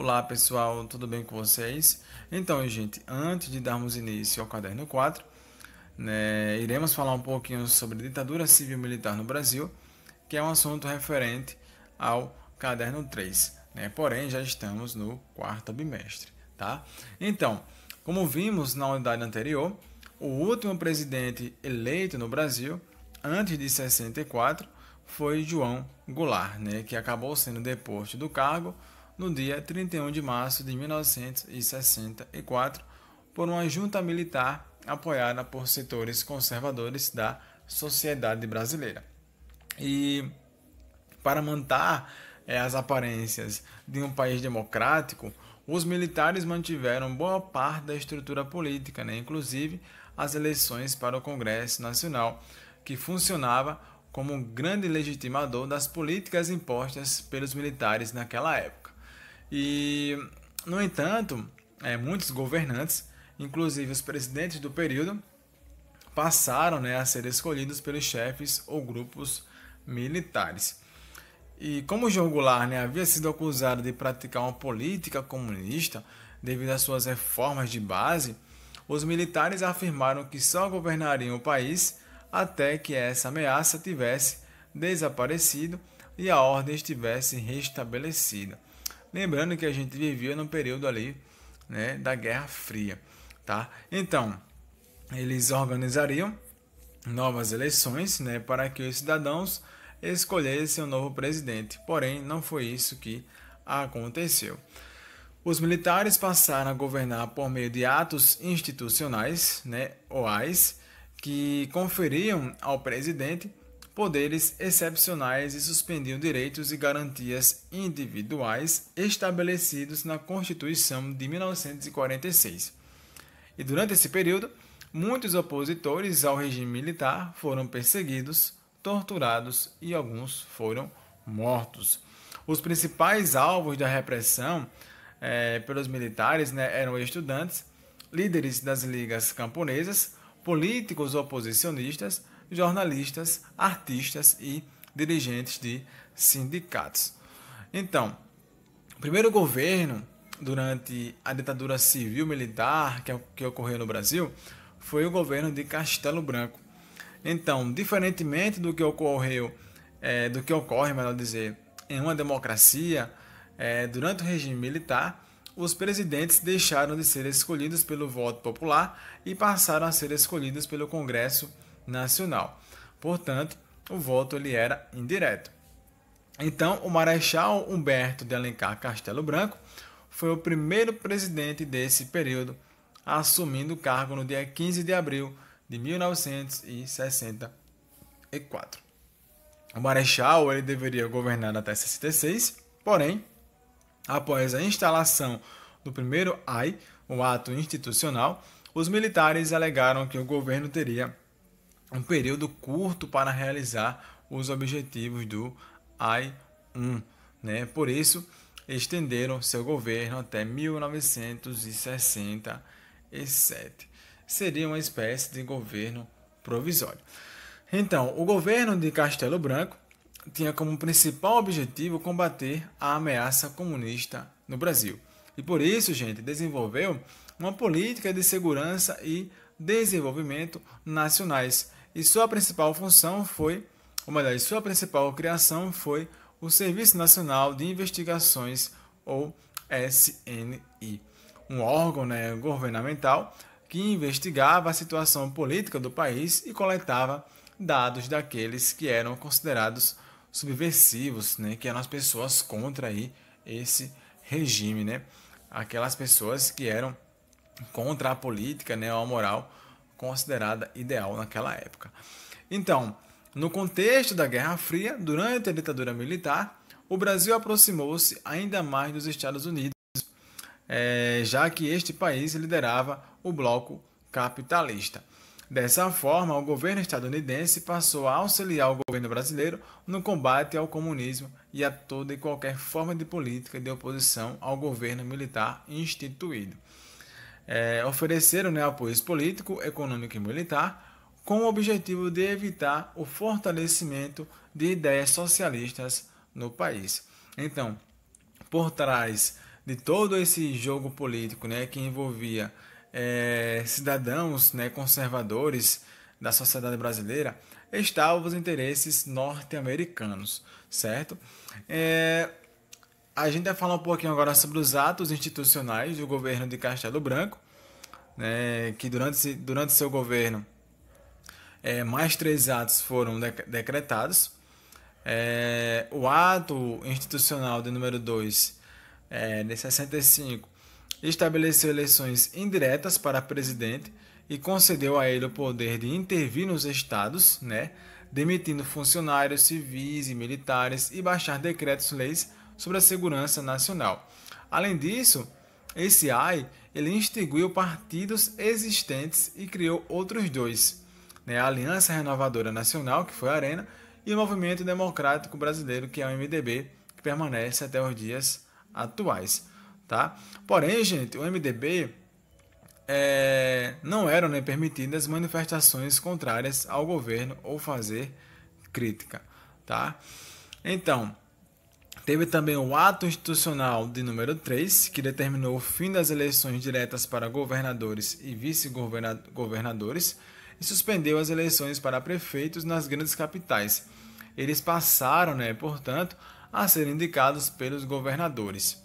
Olá pessoal, tudo bem com vocês? Então, gente, antes de darmos início ao caderno 4, iremos falar um pouquinho sobre ditadura civil-militar no Brasil, que é um assunto referente ao caderno 3, porém, já estamos no quarto bimestre, tá? Então, como vimos na unidade anterior, o último presidente eleito no Brasil, antes de 64, foi João Goulart, que acabou sendo deposto do cargo no dia 31 de março de 1964 por uma junta militar apoiada por setores conservadores da sociedade brasileira. E para manter as aparências de um país democrático, os militares mantiveram boa parte da estrutura política, inclusive as eleições para o Congresso Nacional, que funcionava como um grande legitimador das políticas impostas pelos militares naquela época. E, no entanto, muitos governantes, inclusive os presidentes do período, passaram a ser escolhidos pelos chefes ou grupos militares. E como João Goulart havia sido acusado de praticar uma política comunista devido às suas reformas de base, os militares afirmaram que só governariam o país até que essa ameaça tivesse desaparecido e a ordem estivesse restabelecida. Lembrando que a gente vivia no período ali, da Guerra Fria, tá? Então, eles organizariam novas eleições, para que os cidadãos escolhessem um novo presidente. Porém, não foi isso que aconteceu. Os militares passaram a governar por meio de atos institucionais, OAS, que conferiam ao presidente poderes excepcionais e suspendiam direitos e garantias individuais estabelecidos na Constituição de 1946. E durante esse período, muitos opositores ao regime militar foram perseguidos, torturados e alguns foram mortos. Os principais alvos da repressão pelos militares eram estudantes, líderes das ligas camponesas, políticos oposicionistas, jornalistas, artistas e dirigentes de sindicatos. Então, o primeiro governo durante a ditadura civil-militar que ocorreu no Brasil foi o governo de Castelo Branco. Então, diferentemente do que ocorre, melhor dizer, em uma democracia, durante o regime militar, os presidentes deixaram de ser escolhidos pelo voto popular e passaram a ser escolhidos pelo Congresso Nacional. Portanto, o voto ele era indireto. Então, o Marechal Humberto de Alencar Castelo Branco foi o primeiro presidente desse período, assumindo o cargo no dia 15 de abril de 1964. O Marechal ele deveria governar até 66, porém, após a instalação do primeiro AI, o ato institucional, os militares alegaram que o governo teria um período curto para realizar os objetivos do AI-1. Por isso, estenderam seu governo até 1967. Seria uma espécie de governo provisório. Então, o governo de Castelo Branco tinha como principal objetivo combater a ameaça comunista no Brasil. E por isso, gente, desenvolveu uma política de segurança e desenvolvimento nacionais. E sua principal função foi, sua principal criação foi o Serviço Nacional de Investigações, ou SNI, um órgão governamental que investigava a situação política do país e coletava dados daqueles que eram considerados subversivos, que eram as pessoas contra aí esse regime, aquelas pessoas que eram contra a política, a moral considerada ideal naquela época. Então, no contexto da Guerra Fria, durante a ditadura militar, o Brasil aproximou-se ainda mais dos Estados Unidos, já que este país liderava o bloco capitalista. Dessa forma, o governo estadunidense passou a auxiliar o governo brasileiro no combate ao comunismo e a toda e qualquer forma de política de oposição ao governo militar instituído. Ofereceram apoio político, econômico e militar com o objetivo de evitar o fortalecimento de ideias socialistas no país. Então, por trás de todo esse jogo político, né, que envolvia cidadãos, né, conservadores da sociedade brasileira, estavam os interesses norte-americanos, certo? A gente vai falar um pouquinho agora sobre os atos institucionais do governo de Castelo Branco, né, que durante seu governo mais 3 atos foram decretados. O ato institucional de número 2 de 65 estabeleceu eleições indiretas para presidente e concedeu a ele o poder de intervir nos estados, né, demitindo funcionários civis e militares e baixar decretos-leis sobre a segurança nacional. Além disso, esse AI ele instituiu partidos existentes e criou outros dois, né, a Aliança Renovadora Nacional, que foi a Arena, e o Movimento Democrático Brasileiro, que é o MDB, que permanece até os dias atuais. Tá? Porém, gente, o MDB não eram, né, permitidas manifestações contrárias ao governo ou fazer crítica. Tá? Então, teve também o ato institucional de número 3, que determinou o fim das eleições diretas para governadores e vice-governadores e suspendeu as eleições para prefeitos nas grandes capitais. Eles passaram, né, portanto, a ser indicados pelos governadores.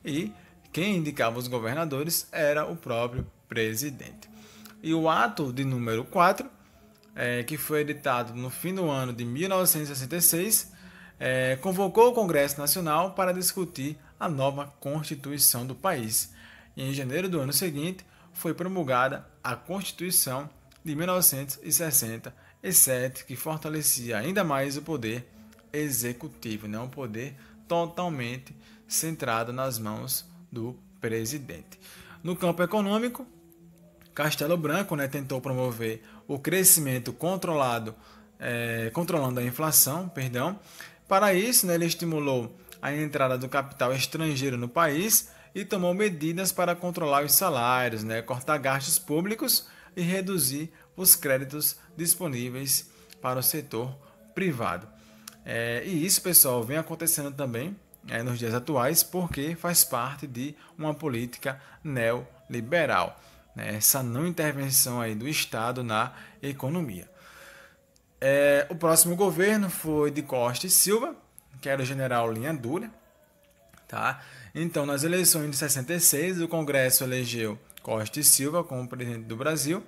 E quem indicava os governadores era o próprio presidente. E o ato de número 4, que foi editado no fim do ano de 1966, convocou o Congresso Nacional para discutir a nova Constituição do país. E em janeiro do ano seguinte foi promulgada a Constituição de 1967, que fortalecia ainda mais o poder executivo, né? Um poder totalmente centrado nas mãos do presidente. No campo econômico, Castelo Branco, né, tentou promover o crescimento controlando a inflação, perdão. Para isso, né, ele estimulou a entrada do capital estrangeiro no país e tomou medidas para controlar os salários, né, cortar gastos públicos e reduzir os créditos disponíveis para o setor privado. E isso, pessoal, vem acontecendo também nos dias atuais porque faz parte de uma política neoliberal, né, essa não intervenção aí do Estado na economia. O próximo governo foi de Costa e Silva, que era o general Linha Dura. Tá? Então, nas eleições de 66, o Congresso elegeu Costa e Silva como presidente do Brasil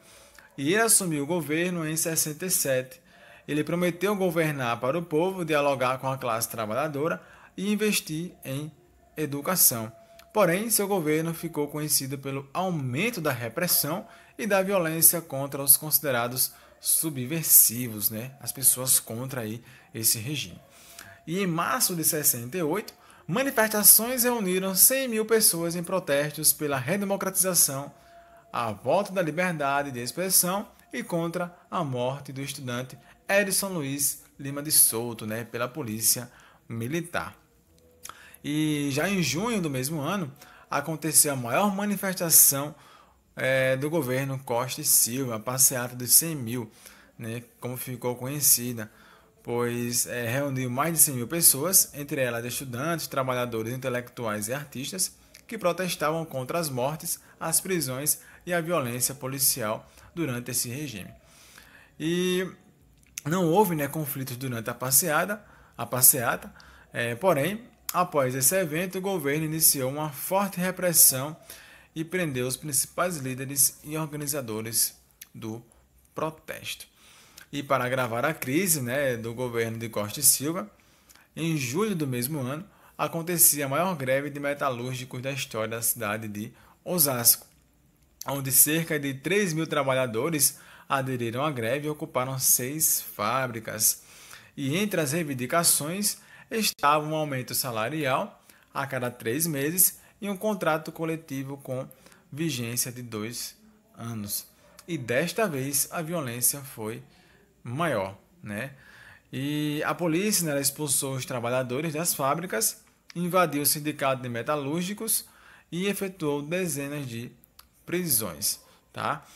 e ele assumiu o governo em 67. Ele prometeu governar para o povo, dialogar com a classe trabalhadora e investir em educação. Porém, seu governo ficou conhecido pelo aumento da repressão e da violência contra os considerados subversivos, né? As pessoas contra aí esse regime. E em março de 68, manifestações reuniram 100 mil pessoas em protestos pela redemocratização, a volta da liberdade de expressão e contra a morte do estudante Edson Luiz Lima de Souto, né, pela polícia militar. E já em junho do mesmo ano, aconteceu a maior manifestação do governo Costa e Silva, a passeata dos 100 mil, né, como ficou conhecida, pois reuniu mais de 100 mil pessoas, entre elas estudantes, trabalhadores, intelectuais e artistas, que protestavam contra as mortes, as prisões e a violência policial durante esse regime. E não houve, né, conflitos durante a passeata, porém, após esse evento, o governo iniciou uma forte repressão e prendeu os principais líderes e organizadores do protesto. E para agravar a crise, né, do governo de Costa e Silva, em julho do mesmo ano, acontecia a maior greve de metalúrgicos da história da cidade de Osasco, onde cerca de 3 mil trabalhadores aderiram à greve e ocuparam 6 fábricas. E entre as reivindicações estava um aumento salarial a cada 3 meses e um contrato coletivo com vigência de 2 anos. E desta vez a violência foi maior, né? E a polícia, né, expulsou os trabalhadores das fábricas, invadiu o sindicato de metalúrgicos e efetuou dezenas de prisões, tá?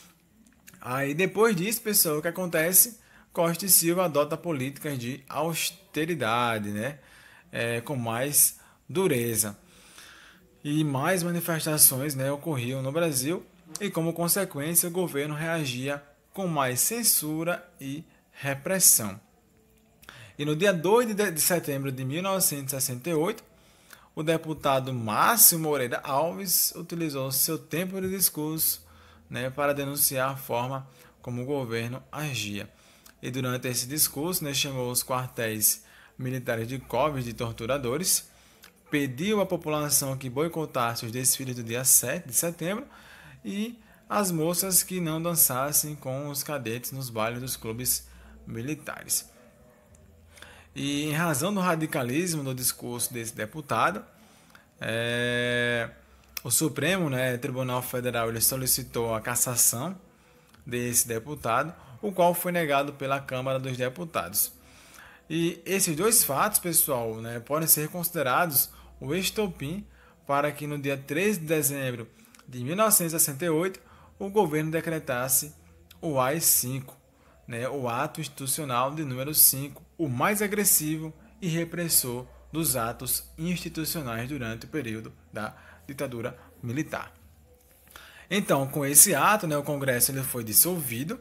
Aí depois disso, pessoal, o que acontece? Costa e Silva adota políticas de austeridade, né? Com mais dureza. e mais manifestações, né, ocorriam no Brasil e, como consequência, o governo reagia com mais censura e repressão. E no dia 2 de setembro de 1968, o deputado Márcio Moreira Alves utilizou seu tempo de discurso, né, para denunciar a forma como o governo agia. E durante esse discurso, né, chamou os quartéis militares de covas de torturadores, pediu à população que boicotasse os desfiles do dia 7 de setembro e as moças que não dançassem com os cadetes nos bailes dos clubes militares. E em razão do radicalismo do discurso desse deputado, o Supremo, né, Tribunal Federal, ele solicitou a cassação desse deputado, o qual foi negado pela Câmara dos Deputados. E esses dois fatos, pessoal, né, podem ser considerados o estopim para que no dia 13 de dezembro de 1968 o governo decretasse o AI-5, né, o Ato Institucional de número 5, o mais agressivo e repressor dos atos institucionais durante o período da ditadura militar. Então, com esse ato, né, o Congresso ele foi dissolvido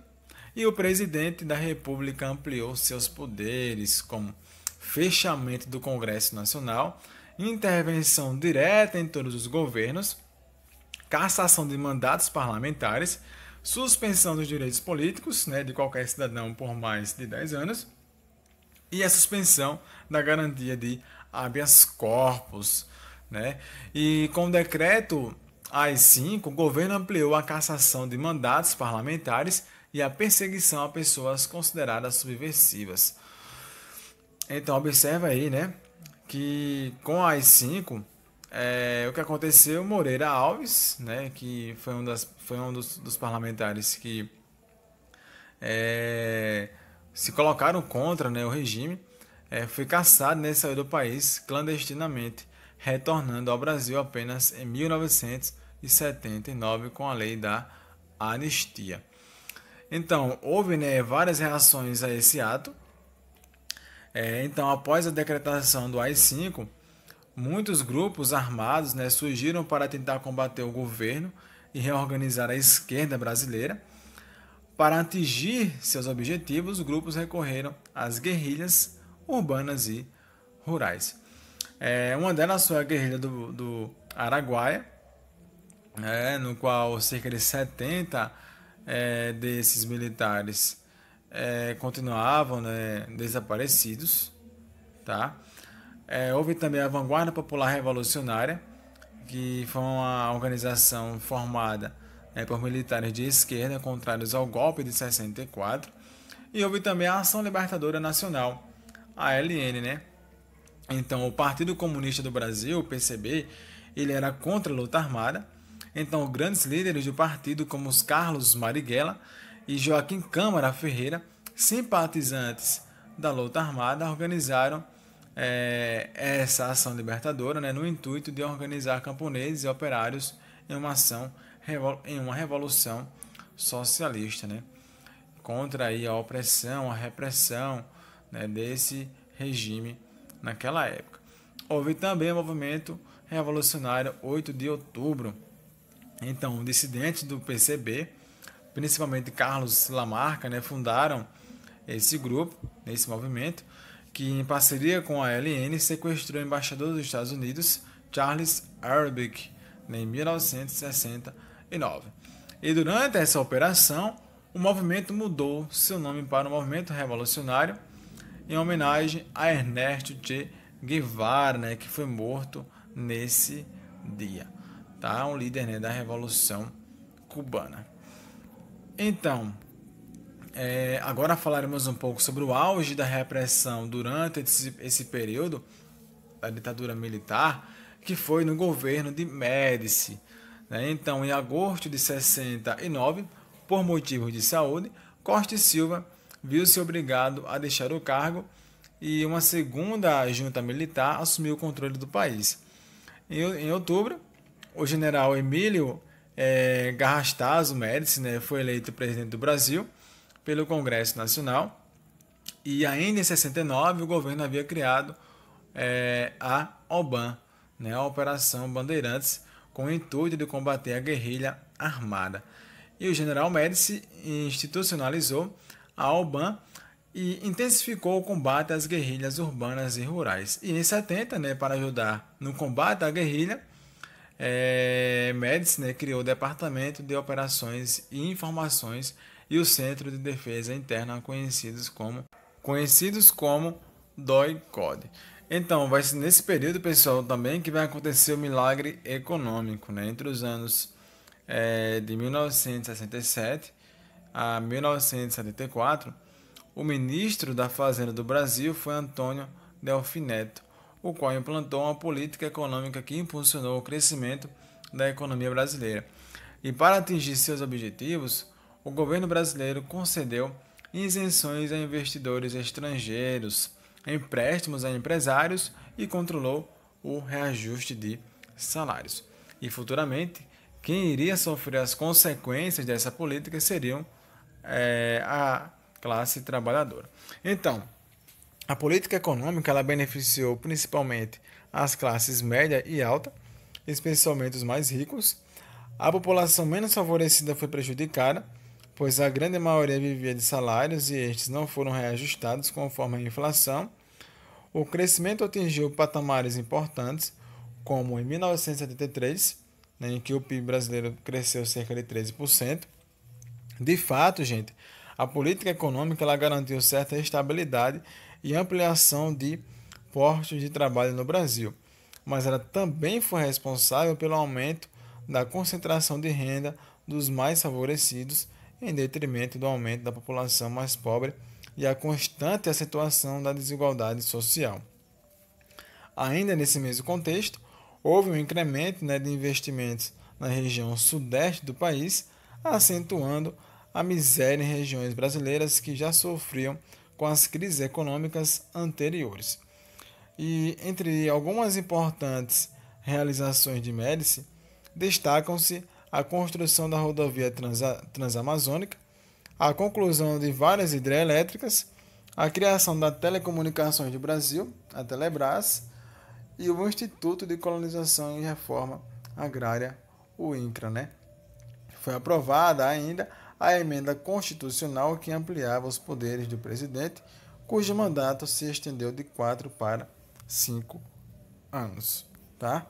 e o presidente da República ampliou seus poderes, como fechamento do Congresso Nacional, intervenção direta em todos os governos, cassação de mandatos parlamentares, suspensão dos direitos políticos, né, de qualquer cidadão por mais de 10 anos, e a suspensão da garantia de habeas corpus, né? E com o decreto AI-5, o governo ampliou a cassação de mandatos parlamentares e a perseguição a pessoas consideradas subversivas. Então, observa aí, né, que com a AI-5, o que aconteceu, Moreira Alves, né, que foi um dos parlamentares que se colocaram contra, né, o regime, foi cassado, né, saiu do país clandestinamente, retornando ao Brasil apenas em 1979 com a lei da anistia. Então, houve, né, várias reações a esse ato. Então, após a decretação do AI-5, muitos grupos armados, né, surgiram para tentar combater o governo e reorganizar a esquerda brasileira. Para atingir seus objetivos, os grupos recorreram às guerrilhas urbanas e rurais. Uma delas foi a guerrilha do Araguaia, no qual cerca de 70 desses militares continuavam, né, desaparecidos. Tá? Houve também a Vanguarda Popular Revolucionária, que foi uma organização formada por militares de esquerda contrários ao golpe de 64. E houve também a Ação Libertadora Nacional, a ALN, né? Então, o Partido Comunista do Brasil, o PCB, ele era contra a luta armada. Então, grandes líderes do partido, como os Carlos Marighella e Joaquim Câmara Ferreira, simpatizantes da luta armada, organizaram essa ação libertadora, né, no intuito de organizar camponeses e operários em uma revolução socialista, né, contra aí a opressão, a repressão, né, desse regime naquela época. Houve também o movimento revolucionário 8 de outubro. Então, dissidentes do PCB, principalmente Carlos Lamarca, né, fundaram esse grupo, esse movimento, que em parceria com a ALN sequestrou o embaixador dos Estados Unidos, Charles Arbuckle, em 1969. E durante essa operação, o movimento mudou seu nome para o Movimento Revolucionário, em homenagem a Ernesto Che Guevara, né, que foi morto nesse dia, tá? Um líder, né, da Revolução Cubana. Então, agora falaremos um pouco sobre o auge da repressão durante esse período da ditadura militar, que foi no governo de Médici, né? Então, em agosto de 69, por motivos de saúde, Costa e Silva viu-se obrigado a deixar o cargo e uma segunda junta militar assumiu o controle do país. Em outubro, o general Emílio Garrastazu Médici, né, foi eleito presidente do Brasil pelo Congresso Nacional, e ainda em 69 o governo havia criado a OBAN, né, a Operação Bandeirantes, com o intuito de combater a guerrilha armada. E o general Médici institucionalizou a OBAN e intensificou o combate às guerrilhas urbanas e rurais. E em 70, né, para ajudar no combate à guerrilha, Médici, né, criou o Departamento de Operações e Informações e o Centro de Defesa Interna, conhecidos como DOI-CODE. Então, vai ser nesse período, pessoal, também que vai acontecer o milagre econômico, né? Entre os anos de 1967 a 1974, o ministro da Fazenda do Brasil foi Antônio Delfim Neto, o qual implantou uma política econômica que impulsionou o crescimento da economia brasileira. E para atingir seus objetivos, o governo brasileiro concedeu isenções a investidores estrangeiros, empréstimos a empresários e controlou o reajuste de salários. E futuramente, quem iria sofrer as consequências dessa política seriam a classe trabalhadora. Então, a política econômica ela beneficiou principalmente as classes média e alta, especialmente os mais ricos. A população menos favorecida foi prejudicada, pois a grande maioria vivia de salários e estes não foram reajustados conforme a inflação. O crescimento atingiu patamares importantes, como em 1973, né, em que o PIB brasileiro cresceu cerca de 13%. De fato, gente, a política econômica ela garantiu certa estabilidade e ampliação de postos de trabalho no Brasil, mas ela também foi responsável pelo aumento da concentração de renda dos mais favorecidos, em detrimento do aumento da população mais pobre e a constante acentuação da desigualdade social. Ainda nesse mesmo contexto, houve um incremento, né, de investimentos na região sudeste do país, acentuando a miséria em regiões brasileiras que já sofriam com as crises econômicas anteriores. E entre algumas importantes realizações de Médici, destacam-se a construção da rodovia transamazônica, a conclusão de várias hidrelétricas, a criação da Telecomunicações do Brasil, a Telebrás, e o Instituto de Colonização e Reforma Agrária, o INCRA, né? Foi aprovada ainda a emenda constitucional que ampliava os poderes do presidente, cujo mandato se estendeu de 4 para 5 anos. Tá?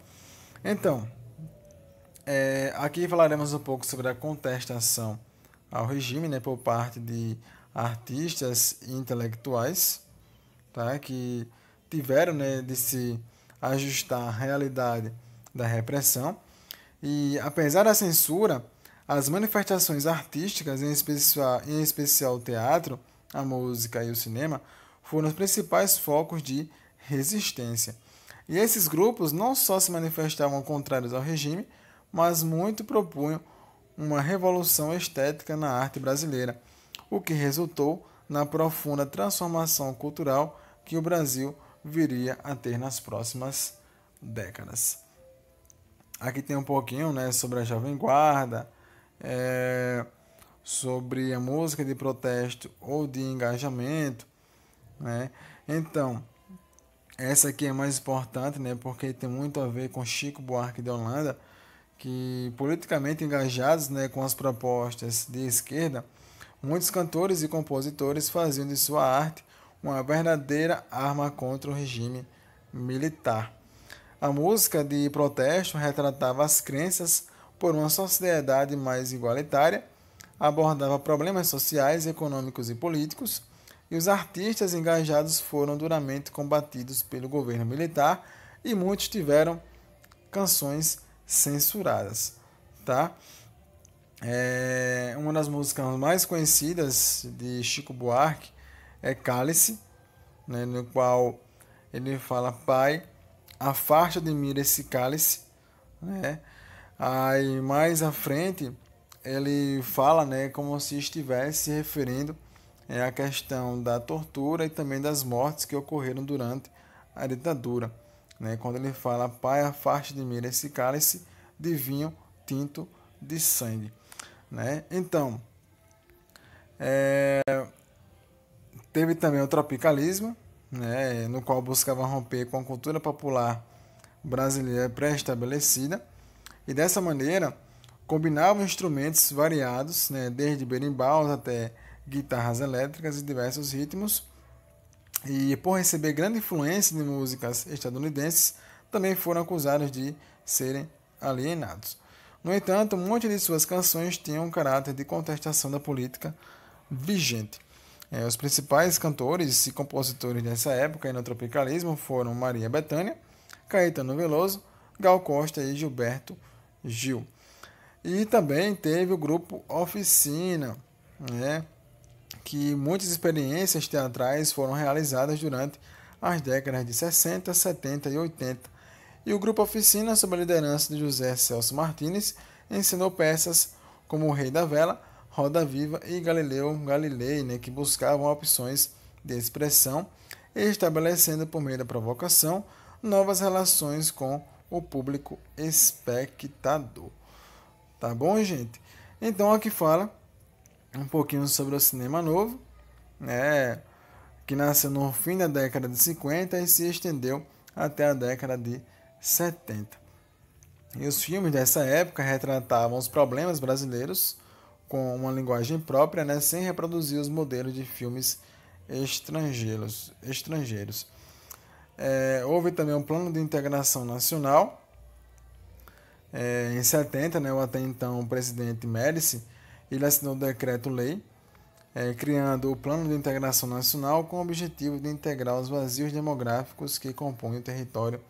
Então, aqui falaremos um pouco sobre a contestação ao regime, né, por parte de artistas e intelectuais, tá, que tiveram, né, de se ajustar à realidade da repressão. E apesar da censura, as manifestações artísticas, em especial o teatro, a música e o cinema, foram os principais focos de resistência. E esses grupos não só se manifestavam contrários ao regime, mas muito propunham uma revolução estética na arte brasileira, o que resultou na profunda transformação cultural que o Brasil viria a ter nas próximas décadas. Aqui tem um pouquinho, né, sobre a Jovem Guarda, sobre a música de protesto ou de engajamento, né? Então, essa aqui é mais importante, né, porque tem muito a ver com Chico Buarque de Holanda, que politicamente engajados, né, com as propostas de esquerda, muitos cantores e compositores faziam de sua arte uma verdadeira arma contra o regime militar. A música de protesto retratava as crenças por uma sociedade mais igualitária, abordava problemas sociais, econômicos e políticos, e os artistas engajados foram duramente combatidos pelo governo militar e muitos tiveram canções censuradas, tá? Uma das músicas mais conhecidas de Chico Buarque é Cálice, né, no qual ele fala: Pai, afasta de mim esse cálice, né? Aí mais à frente ele fala, né, como se estivesse se referindo à questão da tortura e também das mortes que ocorreram durante a ditadura, né? Quando ele fala: Pai, afaste de mim esse cálice de vinho tinto de sangue, né? Então, teve também o tropicalismo, né, no qual buscava romper com a cultura popular brasileira pré-estabelecida, e dessa maneira combinavam instrumentos variados, né, desde berimbaus até guitarras elétricas e diversos ritmos, e por receber grande influência de músicas estadunidenses, também foram acusados de serem alienados. No entanto, muitas de suas canções tinham um caráter de contestação da política vigente. Os principais cantores e compositores dessa época no tropicalismo foram Maria Bethânia, Caetano Veloso, Gal Costa e Gilberto Gil. E também teve o grupo Oficina, né, que muitas experiências teatrais foram realizadas durante as décadas de 60, 70 e 80. E o grupo Oficina, sob a liderança de José Celso Martins, ensinou peças como O Rei da Vela, Roda Viva e Galileu Galilei, né, que buscavam opções de expressão, estabelecendo por meio da provocação novas relações com o público espectador. Tá bom, gente? Então aqui fala um pouquinho sobre o cinema novo, né, que nasceu no fim da década de 50 e se estendeu até a década de 70. E os filmes dessa época retratavam os problemas brasileiros com uma linguagem própria, né, sem reproduzir os modelos de filmes estrangeiros. Houve também um plano de integração nacional. Em 70, né, o até então presidente Médici, ele assinou o decreto-lei, criando o Plano de Integração Nacional com o objetivo de integrar os vazios demográficos que compõem o território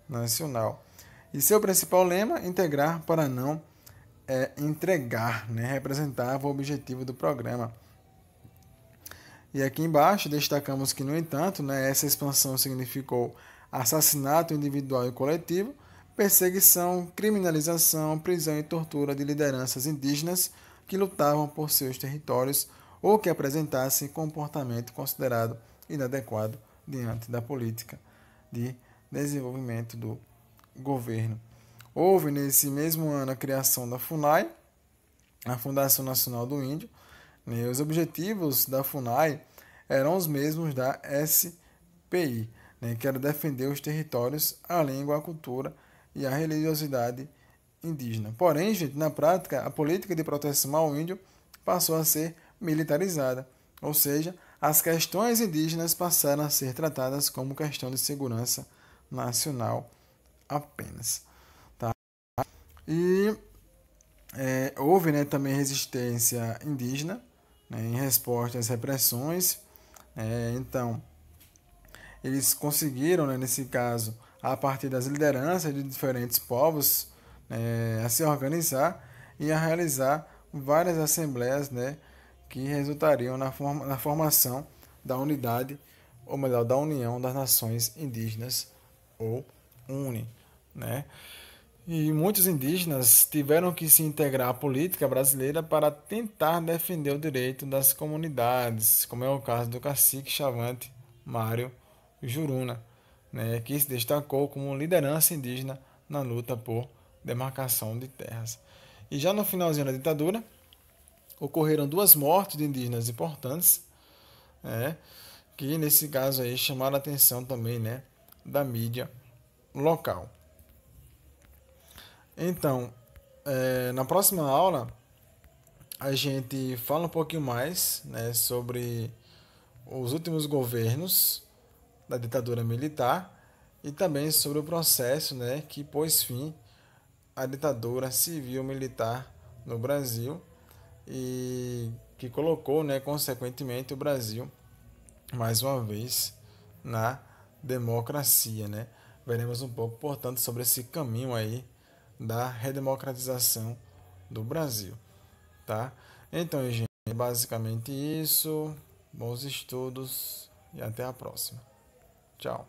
nacional. E seu principal lema, integrar para não entregar, né, representava o objetivo do programa. E aqui embaixo destacamos que, no entanto, né, essa expansão significou assassinato individual e coletivo, perseguição, criminalização, prisão e tortura de lideranças indígenas que lutavam por seus territórios ou que apresentassem comportamento considerado inadequado diante da política de desenvolvimento do governo. Houve nesse mesmo ano a criação da FUNAI, a Fundação Nacional do Índio. Os objetivos da FUNAI eram os mesmos da SPI, que era defender os territórios, a língua, a cultura e a religiosidade indígena. Porém, gente, na prática, a política de proteção ao índio passou a ser militarizada, ou seja, as questões indígenas passaram a ser tratadas como questão de segurança nacional apenas. Tá? E houve, né, também resistência indígena, né, em resposta às repressões. Então, eles conseguiram, né, nesse caso, a partir das lideranças de diferentes povos, a se organizar e a realizar várias assembleias, né, que resultariam na formação da unidade, ou melhor, da União das Nações Indígenas, ou UNE, né? E muitos indígenas tiveram que se integrar à política brasileira para tentar defender o direito das comunidades, como é o caso do cacique Chavante Mário Juruna, né, que se destacou como liderança indígena na luta por demarcação de terras. E já no finalzinho da ditadura, ocorreram 2 mortes de indígenas importantes, que nesse caso aí chamaram a atenção também, né, da mídia local. Então, na próxima aula, a gente fala um pouquinho mais, né, sobre os últimos governos da ditadura militar e também sobre o processo, né, que pôs fim à ditadura civil-militar no Brasil e que colocou, né, consequentemente, o Brasil, mais uma vez, na democracia, né? Veremos um pouco, portanto, sobre esse caminho aí da redemocratização do Brasil, tá? Então, gente, é basicamente isso. Bons estudos e até a próxima. Tchau.